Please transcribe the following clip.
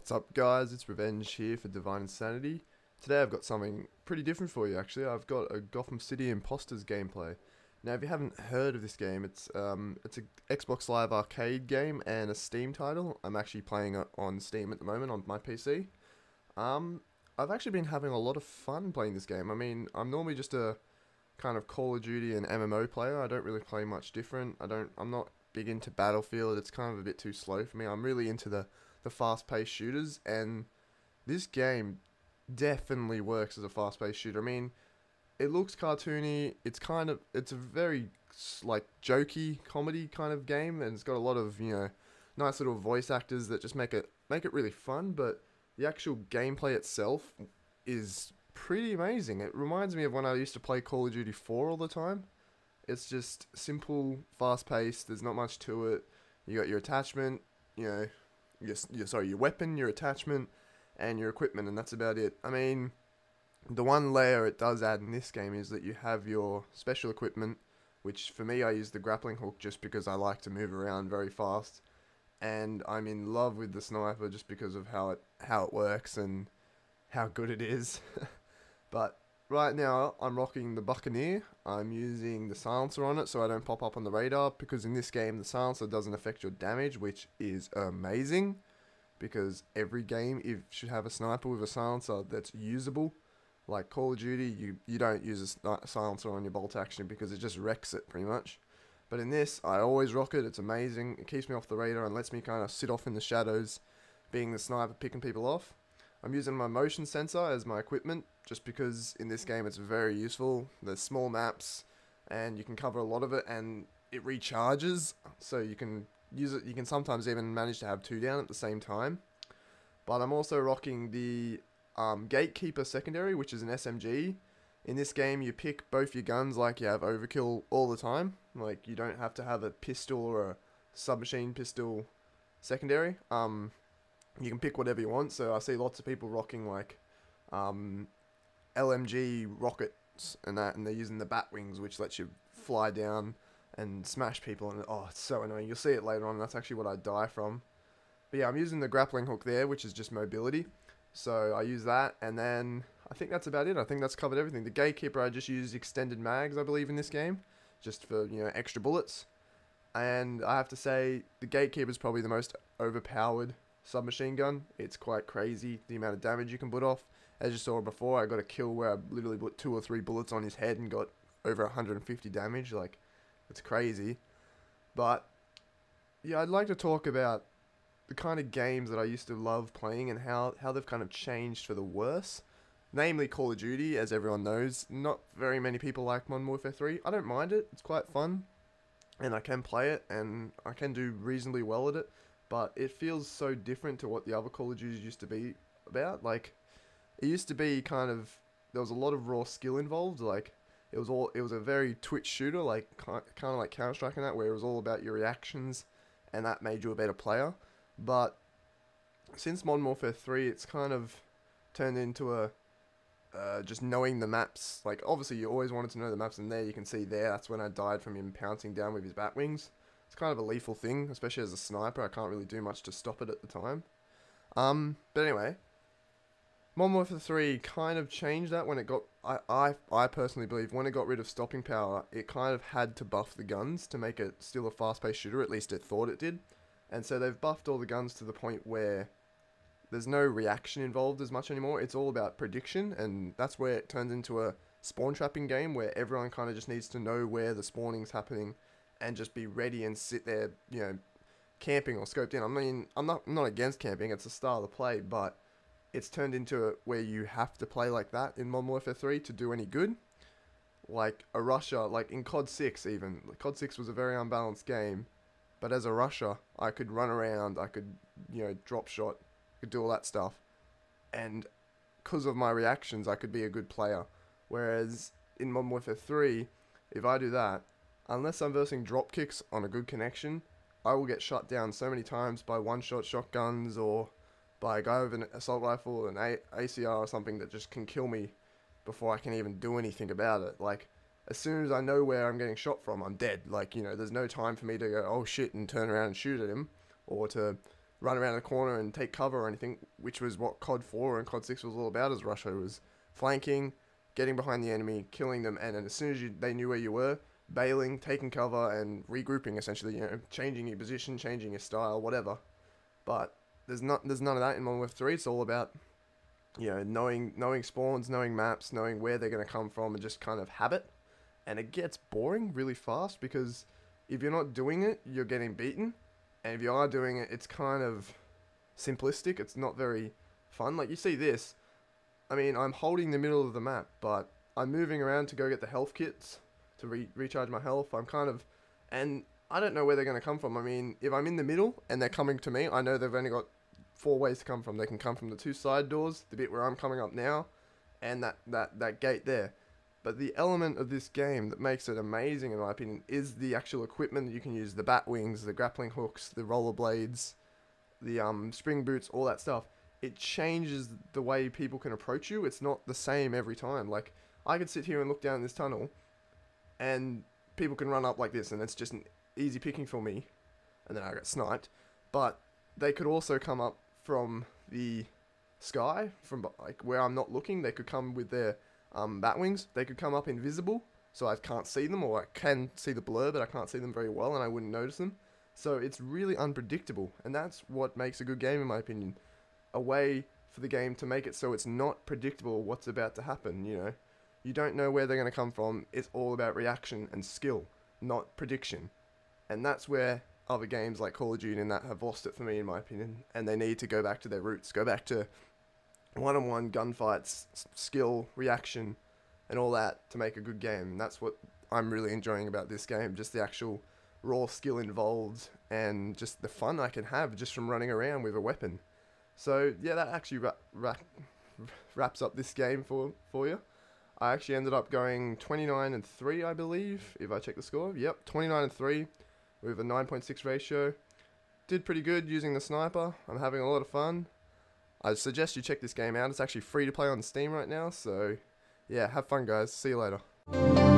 What's up guys, it's Revenge here for Divine Insanity. Today I've got something pretty different for you actually. I've got a Gotham City Imposters gameplay. Now if you haven't heard of this game, it's a Xbox Live Arcade game and a Steam title. I'm actually playing it on Steam at the moment on my PC. I've actually been having a lot of fun playing this game. I mean, I'm normally just a kind of Call of Duty and MMO player. I don't really play much different. I'm not big into Battlefield. It's kind of a bit too slow for me. I'm really into the fast-paced shooters, and this game definitely works as a fast-paced shooter. I mean, it looks cartoony. It's a very like jokey comedy kind of game, and it's got a lot of nice little voice actors that just make it really fun. But the actual gameplay itself is pretty amazing. It reminds me of when I used to play Call of Duty 4 all the time. It's just simple, fast-paced. There's not much to it. You got your attachment, your weapon, your attachment, and your equipment, and that's about it. I mean, the one layer it does add in this game is that you have your special equipment, which for me I use the grappling hook just because I like to move around very fast, and I'm in love with the sniper just because of how it works and how good it is. But right now I'm rocking the Buccaneer. I'm using the silencer on it so I don't pop up on the radar, because in this game the silencer doesn't affect your damage, which is amazing, because every game should have a sniper with a silencer that's usable. Like Call of Duty, you don't use a silencer on your bolt action because it just wrecks it pretty much. But in this, I always rock it. It's amazing. It keeps me off the radar and lets me kind of sit off in the shadows, being the sniper picking people off. I'm using my motion sensor as my equipment, just because in this game it's very useful. There's small maps, and you can cover a lot of it, and it recharges, so you can use it. You can sometimes even manage to have two down at the same time. But I'm also rocking the Gatekeeper secondary, which is an SMG. In this game, you pick both your guns like you have overkill all the time. Like, you don't have to have a pistol or a submachine pistol secondary. You can pick whatever you want. So I see lots of people rocking like LMG rockets and that, and they're using the bat wings, which lets you fly down and smash people, and oh, it's so annoying. You'll see it later on. That's actually what I die from. But yeah, I'm using the grappling hook there, which is just mobility. So I use that, and then I think that's about it. I think that's covered everything. The Gatekeeper, I just use extended mags, I believe, in this game, just for, extra bullets. And I have to say, the Gatekeeper is probably the most overpowered submachine gun. It's quite crazy, the amount of damage you can put off. As you saw before, I got a kill where I literally put 2 or 3 bullets on his head and got over 150 damage. Like, it's crazy. But yeah, I'd like to talk about the kind of games that I used to love playing and how they've kind of changed for the worse. Namely Call of Duty, as everyone knows. Not very many people like Modern Warfare 3. I don't mind it. It's quite fun, and I can play it, and I can do reasonably well at it. But it feels so different to what the other Call of Duties used to be about. Like, it used to be kind of, there was a lot of raw skill involved. Like, it was a very twitch shooter, like kind of like Counter-Strike and that, where it was all about your reactions, and that made you a better player. But since Modern Warfare 3, it's kind of turned into a just knowing the maps. Like, obviously you always wanted to know the maps, and there you can see that's when I died from him pouncing down with his bat wings. It's kind of a lethal thing, especially as a sniper. I can't really do much to stop it at the time. But anyway, Modern Warfare 3 kind of changed that when it got... I personally believe when it got rid of stopping power, it kind of had to buff the guns to make it still a fast-paced shooter. At least it thought it did. And so they've buffed all the guns to the point where there's no reaction involved as much anymore. It's all about prediction, and that's where it turns into a spawn trapping game where everyone kind of just needs to know where the spawning's happening and just be ready and sit there, camping or scoped in. I mean, I'm not against camping. It's a style of play, but it's turned into where you have to play like that in Modern Warfare 3 to do any good. Like a rusher, like in COD 6 even. COD 6 was a very unbalanced game, but as a rusher, I could run around, I could, drop shot, could do all that stuff. And because of my reactions, I could be a good player. Whereas in Modern Warfare 3, if I do that, unless I'm versing drop kicks on a good connection, I will get shot down so many times by one-shot shotguns or by a guy with an assault rifle, an ACR or something that just can kill me before I can even do anything about it. Like, as soon as I know where I'm getting shot from, I'm dead. Like, there's no time for me to go, oh shit, and turn around and shoot at him, or to run around the corner and take cover or anything, which was what COD 4 and COD 6 was all about as Russia, was flanking, getting behind the enemy, killing them, and then as soon as they knew where you were, bailing, taking cover, and regrouping, essentially, changing your position, changing your style, whatever. But there's none of that in Modern Warfare 3. It's all about, knowing spawns, knowing maps, knowing where they're going to come from, and just kind of habit. And it gets boring really fast, because if you're not doing it, you're getting beaten. And if you are doing it, it's kind of simplistic. It's not very fun. Like, you see this. I mean, I'm holding the middle of the map, but I'm moving around to go get the health kits to recharge my health. And I don't know where they're going to come from. I mean, if I'm in the middle and they're coming to me, I know they've only got 4 ways to come from. They can come from the 2 side doors, the bit where I'm coming up now, and that gate there. But the element of this game that makes it amazing, in my opinion, is the actual equipment that you can use. The bat wings, the grappling hooks, the rollerblades, the spring boots, all that stuff. It changes the way people can approach you. It's not the same every time. Like, I could sit here and look down this tunnel, and people can run up like this, and it's just an easy picking for me, and then I get sniped. But they could also come up from the sky, from like where I'm not looking. They could come with their bat wings. They could come up invisible, so I can't see them, or I can see the blur, but I can't see them very well, and I wouldn't notice them. So it's really unpredictable, and that's what makes a good game, in my opinion. A way for the game to make it so it's not predictable what's about to happen, You don't know where they're going to come from. It's all about reaction and skill, not prediction. And that's where other games like Call of Duty and that have lost it for me, in my opinion. And they need to go back to their roots, go back to one-on-one gunfights, skill, reaction, and all that to make a good game. And that's what I'm really enjoying about this game, just the actual raw skill involved and just the fun I can have just from running around with a weapon. So yeah, that actually wraps up this game for you. I actually ended up going 29-3, I believe, if I check the score. Yep, 29-3 with a 9.6 ratio. Did pretty good using the sniper. I'm having a lot of fun. I suggest you check this game out. It's actually free to play on Steam right now. So yeah, have fun, guys. See you later.